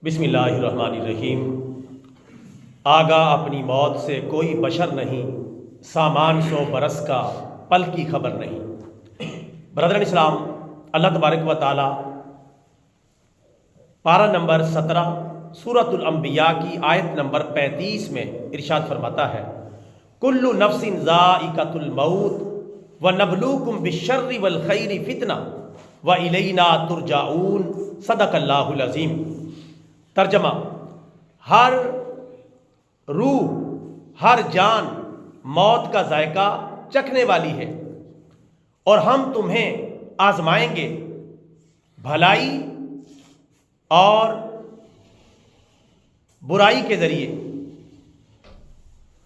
بسم اللہ الرحمن الرحیم۔ آگاہ اپنی موت سے کوئی بشر نہیں، سامان 100 برس کا پل کی خبر نہیں۔ برادران اسلام، اللہ تبارک و تعالی پارہ نمبر 17 سورۃ الانبیاء کی آیت نمبر 35 میں ارشاد فرماتا ہے، کل نفس ذائقۃ الموت ونبلوکم بالشر والخیر فتنہ والینا ترجعون۔ صدق اللہ العظیم۔ ترجمہ: ہر روح، ہر جان موت کا ذائقہ چکھنے والی ہے، اور ہم تمہیں آزمائیں گے بھلائی اور برائی کے ذریعے،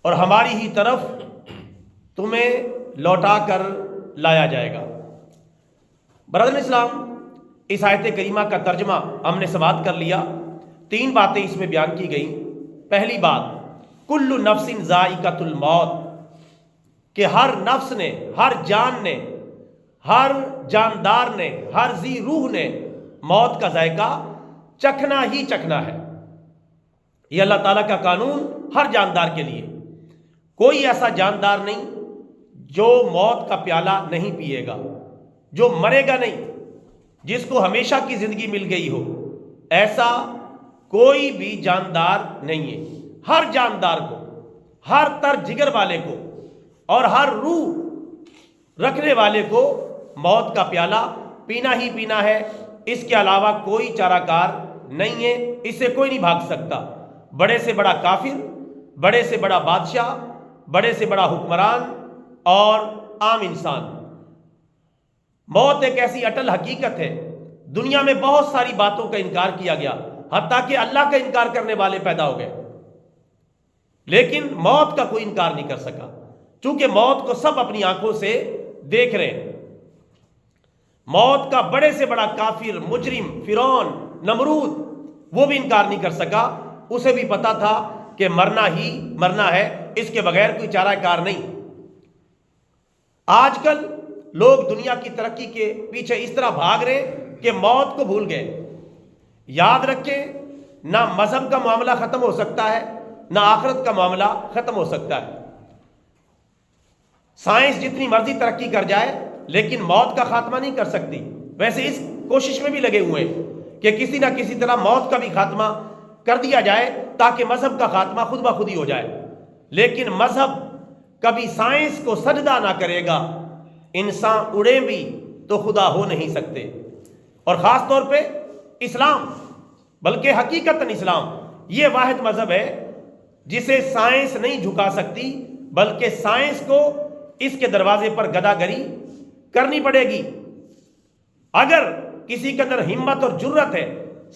اور ہماری ہی طرف تمہیں لوٹا کر لایا جائے گا۔ برادران اسلام، اس آیت کریمہ کا ترجمہ ہم نے سماعت کر لیا۔ 3 باتیں اس میں بیان کی گئیں۔ پہلی بات، کل نفس ذائقۃ الموت، کہ ہر نفس نے، ہر جان نے، ہر جاندار نے، ہر ذی روح نے موت کا ذائقہ چکھنا ہی چکھنا ہے۔ یہ اللہ تعالیٰ کا قانون ہر جاندار کے لیے۔ کوئی ایسا جاندار نہیں جو موت کا پیالہ نہیں پیے گا، جو مرے گا نہیں، جس کو ہمیشہ کی زندگی مل گئی ہو، ایسا کوئی بھی جاندار نہیں ہے۔ ہر جاندار کو، ہر تر جگر والے کو اور ہر روح رکھنے والے کو موت کا پیالہ پینا ہی پینا ہے۔ اس کے علاوہ کوئی چارہ کار نہیں ہے، اس سے کوئی نہیں بھاگ سکتا۔ بڑے سے بڑا کافر، بڑے سے بڑا بادشاہ، بڑے سے بڑا حکمران اور عام انسان۔ موت ایک ایسی اٹل حقیقت ہے۔ دنیا میں بہت ساری باتوں کا انکار کیا گیا، حتیٰ کہ اللہ کا انکار کرنے والے پیدا ہو گئے، لیکن موت کا کوئی انکار نہیں کر سکا، چونکہ موت کو سب اپنی آنکھوں سے دیکھ رہے ہیں۔ موت کا بڑے سے بڑا کافر، مجرم، فرعون، نمرود، وہ بھی انکار نہیں کر سکا۔ اسے بھی پتا تھا کہ مرنا ہی مرنا ہے، اس کے بغیر کوئی چارہ کار نہیں۔ آج کل لوگ دنیا کی ترقی کے پیچھے اس طرح بھاگ رہے کہ موت کو بھول گئے۔ یاد رکھیں، نہ مذہب کا معاملہ ختم ہو سکتا ہے، نہ آخرت کا معاملہ ختم ہو سکتا ہے۔ سائنس جتنی مرضی ترقی کر جائے، لیکن موت کا خاتمہ نہیں کر سکتی۔ ویسے اس کوشش میں بھی لگے ہوئے ہیں کہ کسی نہ کسی طرح موت کا بھی خاتمہ کر دیا جائے، تاکہ مذہب کا خاتمہ خود بخود ہی ہو جائے۔ لیکن مذہب کبھی سائنس کو سجدہ نہ کرے گا۔ انسان اڑے بھی تو خدا ہو نہیں سکتے، اور خاص طور پہ اسلام، بلکہ حقیقتاً اسلام یہ واحد مذہب ہے جسے سائنس نہیں جھکا سکتی، بلکہ سائنس کو اس کے دروازے پر گدا گری کرنی پڑے گی۔ اگر کسی کے اندر ہمت اور جرت ہے،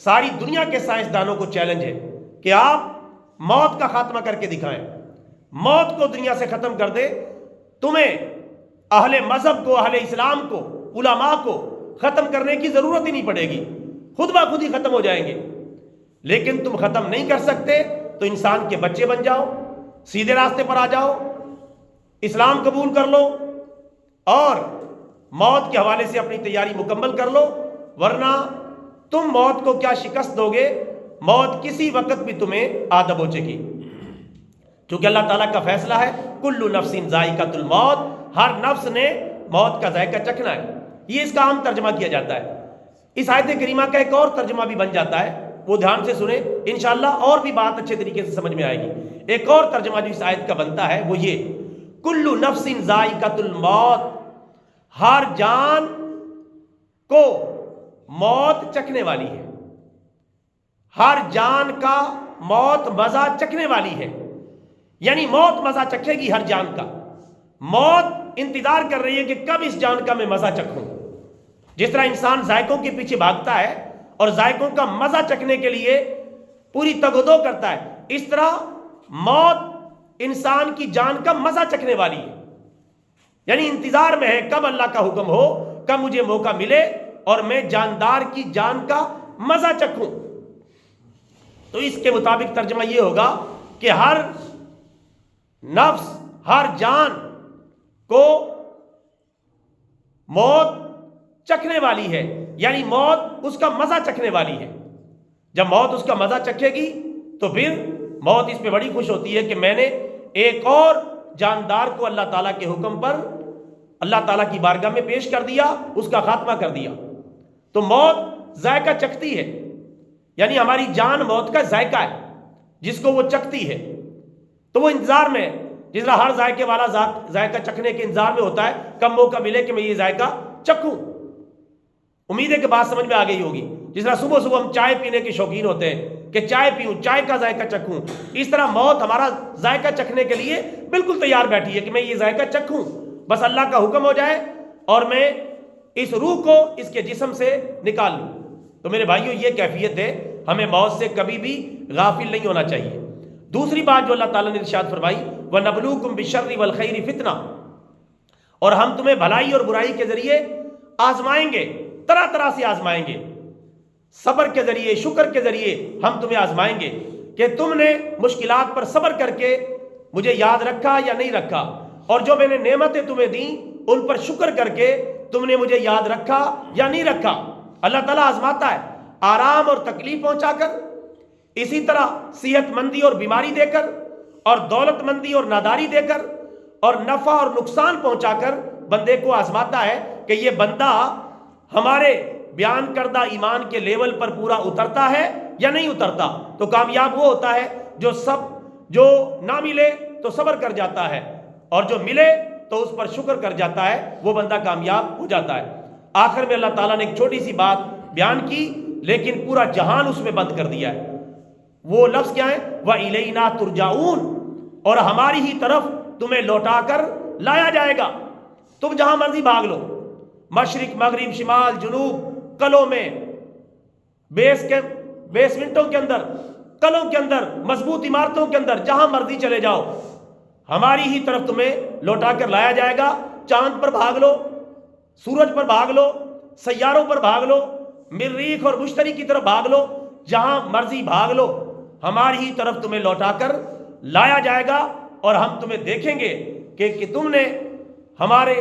ساری دنیا کے سائنسدانوں کو چیلنج ہے کہ آپ موت کا خاتمہ کر کے دکھائیں، موت کو دنیا سے ختم کر دے۔ تمہیں اہل مذہب کو، اہل اسلام کو، علماء کو ختم کرنے کی ضرورت ہی نہیں پڑے گی، خود بخود ہی ختم ہو جائیں گے۔ لیکن تم ختم نہیں کر سکتے تو انسان کے بچے بن جاؤ، سیدھے راستے پر آ جاؤ، اسلام قبول کر لو اور موت کے حوالے سے اپنی تیاری مکمل کر لو، ورنہ تم موت کو کیا شکست دو گے؟ موت کسی وقت بھی تمہیں آ دبوچے گی، کیونکہ اللہ تعالیٰ کا فیصلہ ہے، کل نفس ذائقۃ الموت، ہر نفس نے موت کا ذائقہ چکھنا ہے۔ یہ اس کا عام ترجمہ کیا جاتا ہے۔ اس آیت کریمہ کا ایک اور ترجمہ بھی بن جاتا ہے، وہ دھیان سے سنیں، انشاءاللہ اور بھی بات اچھے طریقے سے سمجھ میں آئے گی۔ ایک اور ترجمہ جو اس آیت کا بنتا ہے وہ یہ، کل نفس ذائقۃ الموت، ہر جان کو موت چکھنے والی ہے، ہر جان کا موت مزہ چکھنے والی ہے، یعنی موت مزہ چکھے گی ہر جان کا۔ موت انتظار کر رہی ہے کہ کب اس جان کا میں مزہ چکھوں۔ جس طرح انسان ذائقوں کے پیچھے بھاگتا ہے اور ذائقوں کا مزہ چکھنے کے لیے پوری تگ و دو کرتا ہے، اس طرح موت انسان کی جان کا مزہ چکھنے والی ہے، یعنی انتظار میں ہے کب اللہ کا حکم ہو، کب مجھے موقع ملے اور میں جاندار کی جان کا مزہ چکھوں۔ تو اس کے مطابق ترجمہ یہ ہوگا کہ ہر نفس، ہر جان کو موت چکھنے والی ہے، یعنی موت اس کا مزہ چکھنے والی ہے۔ جب موت اس کا مزہ چکھے گی تو پھر موت اس پہ بڑی خوش ہوتی ہے کہ میں نے ایک اور جاندار کو اللہ تعالیٰ کے حکم پر اللہ تعالیٰ کی بارگاہ میں پیش کر دیا، اس کا خاتمہ کر دیا۔ تو موت ذائقہ چکھتی ہے، یعنی ہماری جان موت کا ذائقہ ہے جس کو وہ چکھتی ہے، تو وہ انتظار میں، جس طرح ہر ذائقے والا ذائقہ چکھنے کے انتظار میں ہوتا ہے، کب موقع ملے کہ میں یہ ذائقہ چکھوں۔ امید ہے کہ بات سمجھ میں آ گئی ہوگی۔ جس طرح صبح صبح ہم چائے پینے کے شوقین ہوتے ہیں کہ چائے پیوں، چائے کا ذائقہ چکھوں، اس طرح موت ہمارا ذائقہ چکھنے کے لیے بالکل تیار بیٹھی ہے کہ میں یہ ذائقہ چکھوں، بس اللہ کا حکم ہو جائے اور میں اس روح کو اس کے جسم سے نکال لوں۔ تو میرے بھائیوں، یہ کیفیت ہے، ہمیں موت سے کبھی بھی غافل نہیں ہونا چاہیے۔ دوسری بات جو اللہ تعالیٰ نے ارشاد فرمائی، وَنَبْلُوكُمْ بِالشَّرِّ وَالْخَيْرِ فِتْنَةً، اور ہم تمہیں بھلائی اور برائی کے ذریعے آزمائیں گے، طرح طرح سے آزمائیں گے، صبر کے ذریعے، شکر کے ذریعے ہم تمہیں آزمائیں گے کہ تم نے مشکلات پر صبر کر کے مجھے یاد رکھا یا نہیں رکھا، اور جو میں نے نعمتیں تمہیں دیں ان پر شکر کر کے تم نے مجھے یاد رکھا یا نہیں رکھا۔ اللہ تعالیٰ آزماتا ہے، آرام اور تکلیف پہنچا کر، اسی طرح صحت مندی اور بیماری دے کر، اور دولت مندی اور ناداری دے کر، اور نفع اور نقصان پہنچا کر بندے کو آزماتا ہے کہ یہ بندہ ہمارے بیان کردہ ایمان کے لیول پر پورا اترتا ہے یا نہیں اترتا۔ تو کامیاب وہ ہوتا ہے جو نہ ملے تو صبر کر جاتا ہے، اور جو ملے تو اس پر شکر کر جاتا ہے، وہ بندہ کامیاب ہو جاتا ہے۔ آخر میں اللہ تعالیٰ نے ایک چھوٹی سی بات بیان کی، لیکن پورا جہان اس میں بند کر دیا ہے۔ وہ لفظ کیا ہے؟ وَإِلَيْنَا تُرْجَعُونَ، اور ہماری ہی طرف تمہیں لوٹا کر لایا جائے گا۔ تم جہاں مرضی بھاگ لو، مشرق، مغرب، شمال، جنوب، قلعوں میں، بیسمنٹوں کے اندر، قلعوں کے اندر، مضبوط عمارتوں کے اندر، جہاں مرضی چلے جاؤ، ہماری ہی طرف تمہیں لوٹا کر لایا جائے گا۔ چاند پر بھاگ لو، سورج پر بھاگ لو، سیاروں پر بھاگ لو، مریخ اور مشتری کی طرف بھاگ لو، جہاں مرضی بھاگ لو، ہماری ہی طرف تمہیں لوٹا کر لایا جائے گا، اور ہم تمہیں دیکھیں گے کہ تم نے ہمارے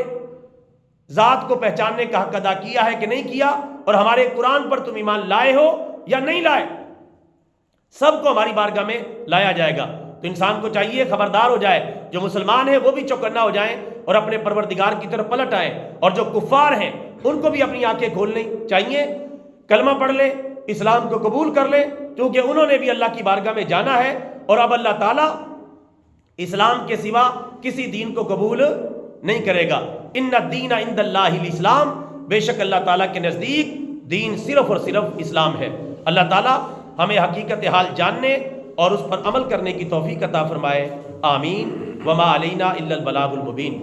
ذات کو پہچاننے کا حق ادا کیا ہے کہ نہیں کیا، اور ہمارے قرآن پر تم ایمان لائے ہو یا نہیں لائے۔ سب کو ہماری بارگاہ میں لایا جائے گا۔ تو انسان کو چاہیے خبردار ہو جائے، جو مسلمان ہیں وہ بھی چوکنا ہو جائیں اور اپنے پروردگار کی طرف پلٹ آئیں، اور جو کفار ہیں ان کو بھی اپنی آنکھیں کھولنی چاہیے، کلمہ پڑھ لیں، اسلام کو قبول کر لیں، کیونکہ انہوں نے بھی اللہ کی بارگاہ میں جانا ہے، اور اب اللہ تعالیٰ اسلام کے سوا کسی دین کو قبول نہیں کرے گا۔ ان الدین عند اللہ الاسلام، بے شک اللہ تعالیٰ کے نزدیک دین صرف اور صرف اسلام ہے۔ اللہ تعالیٰ ہمیں حقیقت حال جاننے اور اس پر عمل کرنے کی توفیق عطا فرمائے، آمین۔ وما علینا الا البلاغ المبین۔